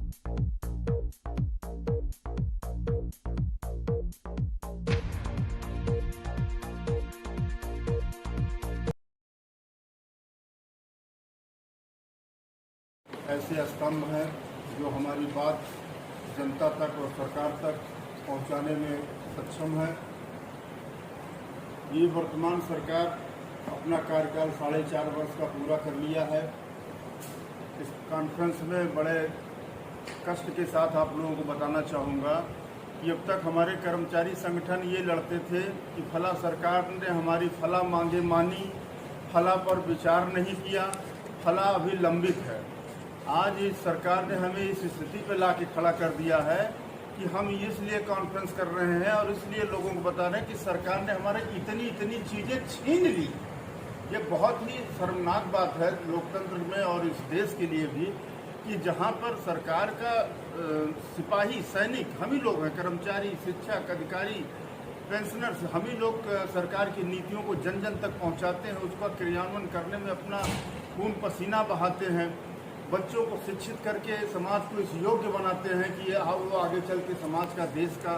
ऐसे स्तंभ हैं जो हमारी बात जनता तक और सरकार तक पहुंचाने में सक्षम है। ये वर्तमान सरकार अपना कार्यकाल 4.5 वर्ष का पूरा कर लिया है। इस कॉन्फ्रेंस में बड़े कष्ट के साथ आप लोगों को बताना चाहूँगा कि अब तक हमारे कर्मचारी संगठन ये लड़ते थे कि फला सरकार ने हमारी फला मांगे मानी, फला पर विचार नहीं किया, फला अभी लंबित है। आज इस सरकार ने हमें इस स्थिति पर ला के खड़ा कर दिया है कि हम इसलिए कॉन्फ्रेंस कर रहे हैं और इसलिए लोगों को बता रहे हैं कि सरकार ने हमारे इतनी चीज़ें छीन ली। ये बहुत ही शर्मनाक बात है लोकतंत्र में और इस देश के लिए भी कि जहां पर सरकार का सिपाही सैनिक हम ही लोग हैं, कर्मचारी, शिक्षक, अधिकारी, पेंशनर्स, हम ही लोग सरकार की नीतियों को जन जन तक पहुंचाते हैं, उसका क्रियान्वयन करने में अपना खून पसीना बहाते हैं, बच्चों को शिक्षित करके समाज को इस योग्य बनाते हैं कि वो आगे चल के समाज का, देश का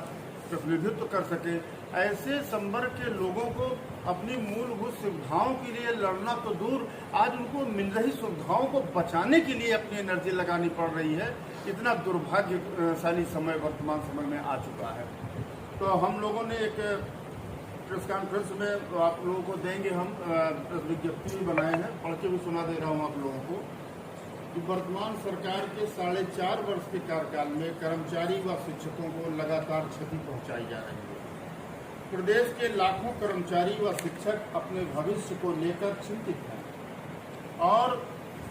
प्रतिनिधित्व कर सके। ऐसे संवर्ग के लोगों को अपनी मूलभूत सुविधाओं के लिए लड़ना तो दूर, आज उनको मिल रही सुविधाओं को बचाने के लिए अपनी एनर्जी लगानी पड़ रही है। इतना दुर्भाग्यशाली समय वर्तमान समय में आ चुका है। तो हम लोगों ने एक प्रेस कॉन्फ्रेंस में आप लोगों को देंगे, हम प्रेस विज्ञप्ति भी बनाए हैं, पढ़ के भी सुना दे रहा हूँ आप लोगों को कि वर्तमान सरकार के 4.5 वर्ष के कार्यकाल में कर्मचारी व शिक्षकों को लगातार क्षति पहुंचाई जा रही है। प्रदेश के लाखों कर्मचारी व शिक्षक अपने भविष्य को लेकर चिंतित हैं और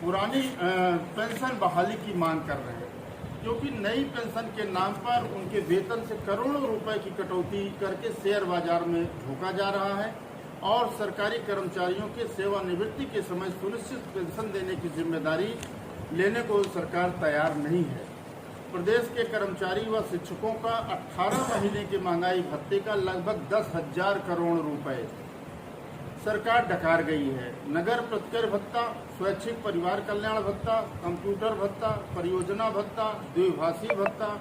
पुरानी पेंशन बहाली की मांग कर रहे हैं, क्योंकि नई पेंशन के नाम पर उनके वेतन से करोड़ों रुपए की कटौती करके शेयर बाजार में झोंका जा रहा है और सरकारी कर्मचारियों के सेवानिवृत्ति के समय सुनिश्चित पेंशन देने की जिम्मेदारी लेने को सरकार तैयार नहीं है। प्रदेश के कर्मचारी व शिक्षकों का 18 महीने के महंगाई भत्ते का लगभग 10,000 करोड़ रुपए सरकार डकार गई है। नगर प्रतिकर भत्ता, स्वैच्छिक परिवार कल्याण भत्ता, कंप्यूटर भत्ता, परियोजना भत्ता, द्विभाषी भत्ता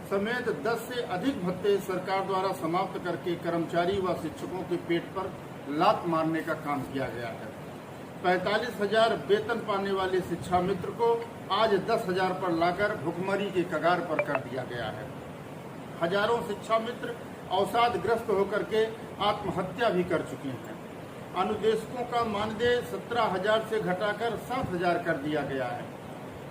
समेत 10 से अधिक भत्ते सरकार द्वारा समाप्त करके कर्मचारी व शिक्षकों के पेट पर लात मारने का काम किया गया है। 45,000 वेतन पाने वाले शिक्षा मित्र को आज 10,000 पर लाकर भुखमरी के कगार पर कर दिया गया है। हजारों शिक्षा मित्र अवसादग्रस्त होकर के आत्महत्या भी कर चुके हैं। अनुदेशकों का मानदेय 17,000 से घटाकर 7,000 कर दिया गया है।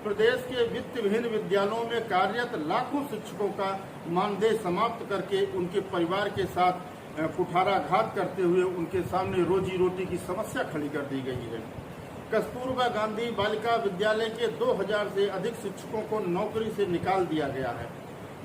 प्रदेश के वित्त विहीन विद्यालयों में कार्यरत लाखों शिक्षकों का मानदेय समाप्त करके उनके परिवार के साथ कुठाराघात करते हुए उनके सामने रोजी रोटी की समस्या खड़ी कर दी गई है। कस्तूरबा गांधी बालिका विद्यालय के 2,000 से अधिक शिक्षकों को नौकरी से निकाल दिया गया है।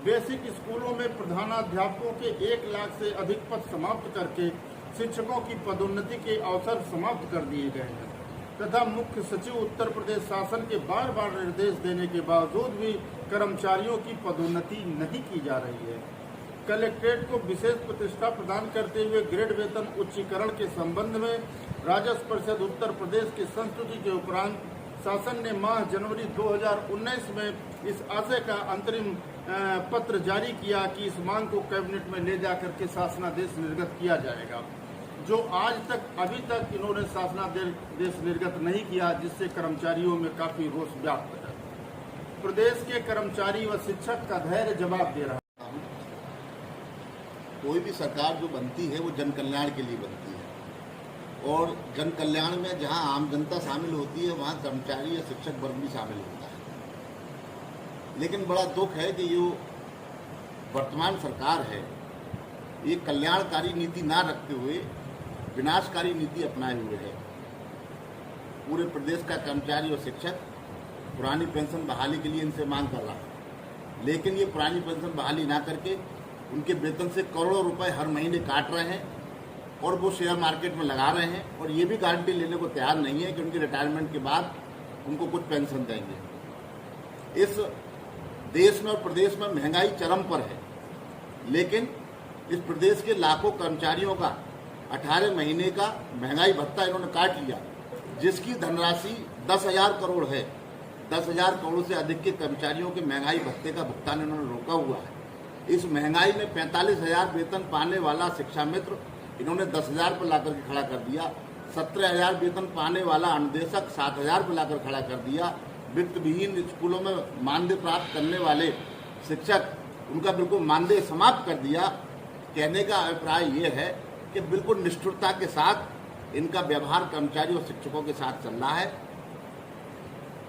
बेसिक स्कूलों में प्रधानाध्यापकों के 1 लाख से अधिक पद समाप्त करके शिक्षकों की पदोन्नति के अवसर समाप्त कर दिए गए हैं तथा मुख्य सचिव उत्तर प्रदेश शासन के बार निर्देश देने के बावजूद भी कर्मचारियों की पदोन्नति नहीं की जा रही है। कलेक्ट्रेट को विशेष प्रतिष्ठा प्रदान करते हुए ग्रेड वेतन उच्चीकरण के संबंध में राजस्व परिषद उत्तर प्रदेश की संस्तुति के उपरांत शासन ने माह जनवरी 2019 में इस आशय का अंतरिम पत्र जारी किया कि इस मांग को कैबिनेट में ले जाकर के शासनादेश निर्गत किया जाएगा, जो आज तक अभी तक इन्होंने शासनादेश निर्गत नहीं किया, जिससे कर्मचारियों में काफी रोष व्याप्त है। प्रदेश के कर्मचारी व शिक्षक का धैर्य जवाब दे रहा है। कोई भी सरकार जो बनती है वो जन कल्याण के लिए बनती है और जन कल्याण में जहां आम जनता शामिल होती है वहां कर्मचारी या शिक्षक वर्ग भी शामिल होता है। लेकिन बड़ा दुख है कि जो वर्तमान सरकार है ये कल्याणकारी नीति ना रखते हुए विनाशकारी नीति अपनाए हुए है। पूरे प्रदेश का कर्मचारी और शिक्षक पुरानी पेंशन बहाली के लिए इनसे मांग कर रहा है, लेकिन ये पुरानी पेंशन बहाली ना करके उनके वेतन से करोड़ों रुपए हर महीने काट रहे हैं और वो शेयर मार्केट में लगा रहे हैं और ये भी गारंटी लेने को तैयार नहीं है कि उनके रिटायरमेंट के बाद उनको कुछ पेंशन देंगे। इस देश में और प्रदेश में महंगाई चरम पर है, लेकिन इस प्रदेश के लाखों कर्मचारियों का 18 महीने का महंगाई भत्ता इन्होंने काट लिया, जिसकी धनराशि 10,000 करोड़ है। 10,000 करोड़ से अधिक के कर्मचारियों के महंगाई भत्ते का भुगतान इन्होंने रोका हुआ है। इस महंगाई में 45,000 वेतन पाने वाला शिक्षा मित्र इन्होंने 10,000 पर लाकर के खड़ा कर दिया। 17,000 वेतन पाने वाला अनुदेशक 7,000 पर लाकर खड़ा कर दिया। वित्त विहीन स्कूलों में मानदेय प्राप्त करने वाले शिक्षक, उनका बिल्कुल मानदेय समाप्त कर दिया। कहने का अभिप्राय ये है कि बिल्कुल निष्ठुरता के साथ इनका व्यवहार कर्मचारी और शिक्षकों के साथ चल रहा है।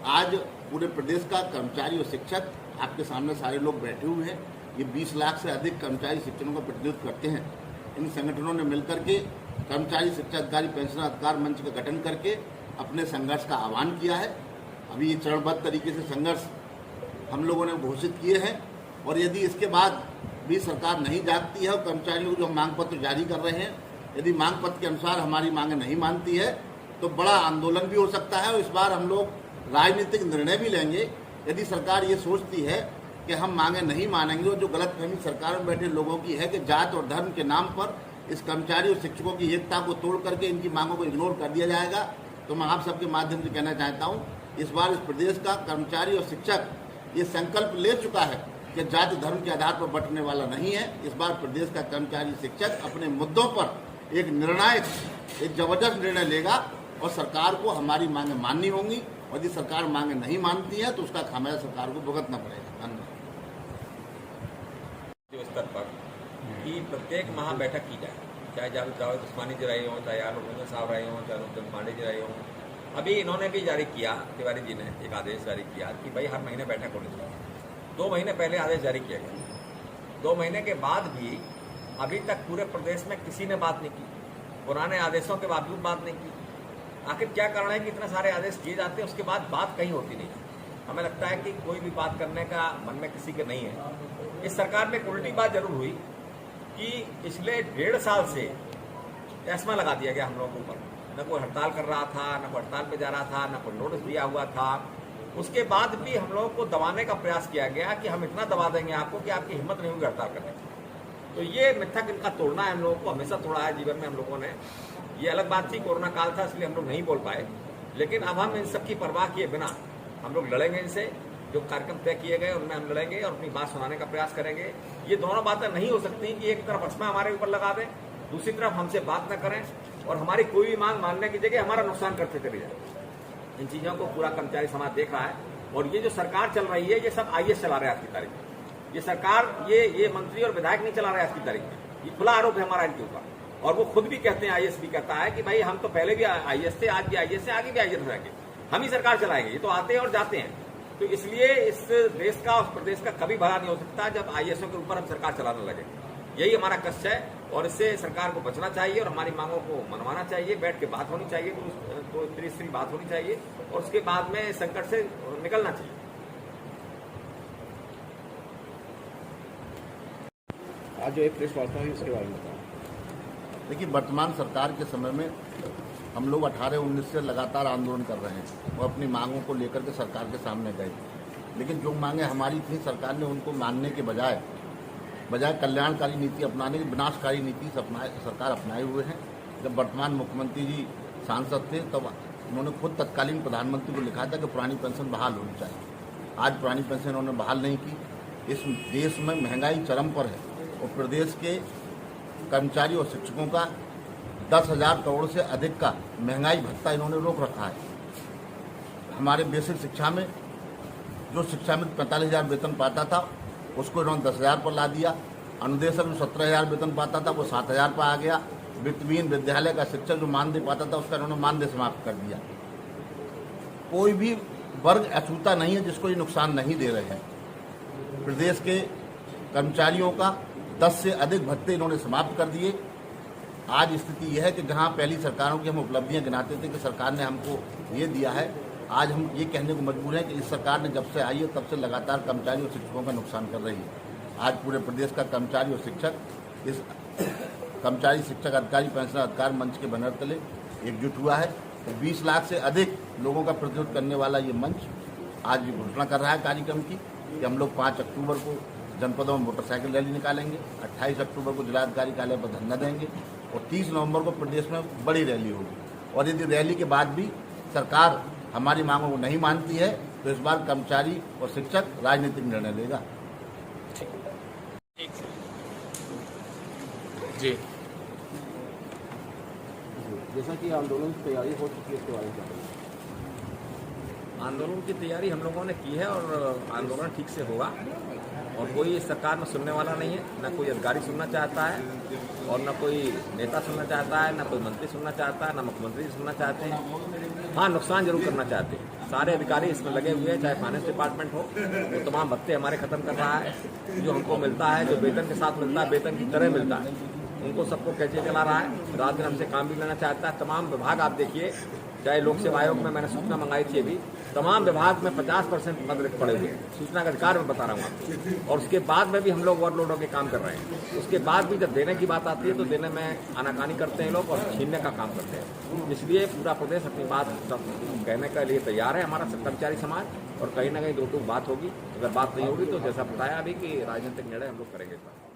आज पूरे प्रदेश का कर्मचारी और शिक्षक आपके सामने सारे लोग बैठे हुए हैं। ये 20 लाख से अधिक कर्मचारी शिक्षकों का प्रतिनिधित्व करते हैं। इन संगठनों ने मिलकर के कर्मचारी शिक्षा अधिकारी पेंशन अधिकार मंच का गठन करके अपने संघर्ष का आह्वान किया है। अभी ये चरणबद्ध तरीके से संघर्ष हम लोगों ने घोषित किए हैं और यदि इसके बाद भी सरकार नहीं जागती है और कर्मचारियों को जो मांग पत्र जारी कर रहे हैं, यदि मांग पत्र के अनुसार हमारी मांगें नहीं मानती है तो बड़ा आंदोलन भी हो सकता है और इस बार हम लोग राजनीतिक निर्णय भी लेंगे। यदि सरकार ये सोचती है कि हम मांगे नहीं मानेंगे और जो गलतफहमी सरकार में बैठे लोगों की है कि जात और धर्म के नाम पर इस कर्मचारी और शिक्षकों की एकता को तोड़ करके इनकी मांगों को इग्नोर कर दिया जाएगा, तो मैं आप सबके माध्यम से कहना चाहता हूँ, इस बार इस प्रदेश का कर्मचारी और शिक्षक ये संकल्प ले चुका है कि जाति धर्म के आधार पर बंटने वाला नहीं है। इस बार प्रदेश का कर्मचारी शिक्षक अपने मुद्दों पर एक निर्णायक, एक जबरदस्त निर्णय लेगा और सरकार को हमारी मांगें माननी होंगी और यदि सरकार मांगें नहीं मानती है तो उसका खामियाजा सरकार को भुगतना पड़ेगा। धन्यवाद। स्तर पर कि प्रत्येक माह बैठक की जाए, चाहे जावेद उस्मानी जी रहे हों, चाहे आलोक रंजन साहब रहे हों, चाहे अनुप पांडे जी रहे हों। अभी इन्होंने भी जारी किया, तिवारी जी ने एक आदेश जारी किया कि भाई हर महीने बैठक होनी चाहिए। 2 महीने पहले आदेश जारी किया गया। 2 महीने के बाद भी अभी तक पूरे प्रदेश में किसी ने बात नहीं की, पुराने आदेशों के बावजूद बात नहीं की। आखिर क्या कारण है कि इतने सारे आदेश किए जाते हैं, उसके बाद बात कहीं होती नहीं है। हमें लगता है कि कोई भी बात करने का मन में किसी के नहीं है। इस सरकार में एक उल्टी बात जरूर हुई कि पिछले 1.5 साल से चश्मा लगा दिया गया हम लोगों के ऊपर। न कोई हड़ताल कर रहा था, न कोई हड़ताल पे जा रहा था, न कोई नोटिस दिया हुआ था। उसके बाद भी हम लोगों को दबाने का प्रयास किया गया कि हम इतना दबा देंगे आपको कि आपकी हिम्मत नहीं होगी हड़ताल करने की। तो ये मिथक इनका तोड़ना है, हम लोगों को हमेशा तोड़ा है जीवन में हम लोगों ने। ये अलग बात थी, कोरोना काल था इसलिए हम लोग नहीं बोल पाए, लेकिन अब हम इन सब की परवाह किए बिना हम लोग लड़ेंगे इनसे। जो कार्यक्रम तय किए गए उनमें हम लड़ेंगे और अपनी बात सुनाने का प्रयास करेंगे। ये दोनों बातें नहीं हो सकती कि एक तरफ असमा हमारे ऊपर लगा दें, दूसरी तरफ हमसे बात न करें और हमारी कोई भी मांग मानने की जगह हमारा नुकसान करते चले जाए। इन चीजों को पूरा कर्मचारी समाज देख रहा है और ये जो सरकार चल रही है ये सब IAS चला रहे हैं आज की तारीख में। ये सरकार ये मंत्री और विधायक नहीं चला रहे आज की तारीख में। ये खुला आरोप है हमारा इनके ऊपर और वो खुद भी कहते हैं, IAS भी कहता है कि भाई हम तो पहले भी IAS थे, आज भी IAS से, आगे भी IAS रहेंगे, हम ही सरकार चलाएंगे। ये तो आते हैं और जाते हैं। तो इसलिए इस देश का, उस प्रदेश का कभी भला नहीं हो सकता जब IAS के ऊपर हम सरकार चलाने लगे। यही हमारा कष्ट है और इससे सरकार को बचना चाहिए और हमारी मांगों को मनवाना चाहिए। बैठ के बात होनी चाहिए, तो त्रिस्तरीय बात होनी चाहिए और उसके बाद में संकट से निकलना चाहिए। आज जो एक प्रेस वार्ता हुई उसके बारे में बताओ। देखिए, वर्तमान सरकार के समय में हम लोग 18-19 से लगातार आंदोलन कर रहे हैं और अपनी मांगों को लेकर के सरकार के सामने गए, लेकिन जो मांगें हमारी थी सरकार ने उनको मानने के बजाय कल्याणकारी नीति अपनाने की विनाशकारी नीति सरकार अपनाए हुए हैं। जब वर्तमान मुख्यमंत्री जी सांसद थे तब उन्होंने खुद तत्कालीन प्रधानमंत्री को लिखा था कि पुरानी पेंशन बहाल होनी चाहिए। आज पुरानी पेंशन उन्होंने बहाल नहीं की। इस देश में महंगाई चरम पर है और प्रदेश के कर्मचारी और शिक्षकों का 10,000 करोड़ से अधिक का महंगाई भत्ता इन्होंने रोक रखा है। हमारे बेसिक शिक्षा में जो शिक्षा में 45,000 वेतन पाता था उसको इन्होंने 10,000 पर ला दिया। अनुदेशक जो 17,000 वेतन पाता था वो 7,000 पर आ गया। वित्तहीन विद्यालय का शिक्षक जो मानदेय पाता था उसका इन्होंने मानदेय समाप्त कर दिया। कोई भी वर्ग अछूता नहीं है जिसको ये नुकसान नहीं दे रहे हैं। प्रदेश के कर्मचारियों का 10 से अधिक भत्ते इन्होंने समाप्त कर दिए। आज स्थिति यह है कि जहां पहली सरकारों की हम उपलब्धियां गिनाते थे कि सरकार ने हमको ये दिया है, आज हम ये कहने को मजबूर हैं कि इस सरकार ने जब से आई है तब से लगातार कर्मचारी और शिक्षकों का नुकसान कर रही है। आज पूरे प्रदेश का कर्मचारी और शिक्षक इस कर्मचारी शिक्षक अधिकारी पेंशन अधिकार मंच के बैनर तले एकजुट हुआ है। तो 20 लाख से अधिक लोगों का प्रतिनिधित्व करने वाला ये मंच आज भी घोषणा कर रहा है कार्यक्रम की कि हम लोग 5 अक्टूबर को जनपदों में मोटरसाइकिल रैली निकालेंगे, 28 अक्टूबर को जिलाधिकारी कार्यालय पर धरना देंगे और 30 नवंबर को प्रदेश में बड़ी रैली होगी। और यदि रैली के बाद भी सरकार हमारी मांगों को नहीं मानती है तो इस बार कर्मचारी और शिक्षक राजनीतिक निर्णय लेगा। जी जैसा कि आंदोलन की तैयारी हो चुकी है, इसके बारे में क्या कहेंगे? आंदोलन की तैयारी हम लोगों ने की है और आंदोलन ठीक से होगा और कोई इस सरकार में सुनने वाला नहीं है, न कोई अधिकारी सुनना चाहता है और न कोई नेता सुनना चाहता है, न कोई मंत्री सुनना चाहता है, न मुख्यमंत्री सुनना चाहते हैं। हाँ, नुकसान जरूर करना चाहते हैं। सारे अधिकारी इसमें लगे हुए हैं, चाहे फाइनेंस डिपार्टमेंट हो, वो तमाम भत्ते हमारे खत्म कर रहा है। जो हमको मिलता है, जो वेतन के साथ मिलता है, वेतन की तरह मिलता है, उनको सबको कैसे चला रहा है। रात दिन हमसे काम भी लेना चाहता है। तमाम विभाग आप देखिए, चाहे लोक सेवा आयोग में मैंने सूचना मंगाई थी अभी, तमाम विभाग में 50% पद रिक्त पड़े हुए हैं। सूचना का अधिकार में बता रहा हूँ आपको। और उसके बाद में भी हम लोग ओवरलोड होकर काम कर रहे हैं। उसके बाद भी जब देने की बात आती है तो देने में आनाकानी करते हैं लोग और छीनने का काम करते हैं। इसलिए पूरा प्रदेश अपनी बात कहने के लिए तैयार है, हमारा कर्मचारी समाज। और कहीं ना कहीं दो टूक बात होगी। अगर बात नहीं होगी तो जैसा बताया अभी कि राजनीतिक निर्णय हम लोग करेंगे इस बार।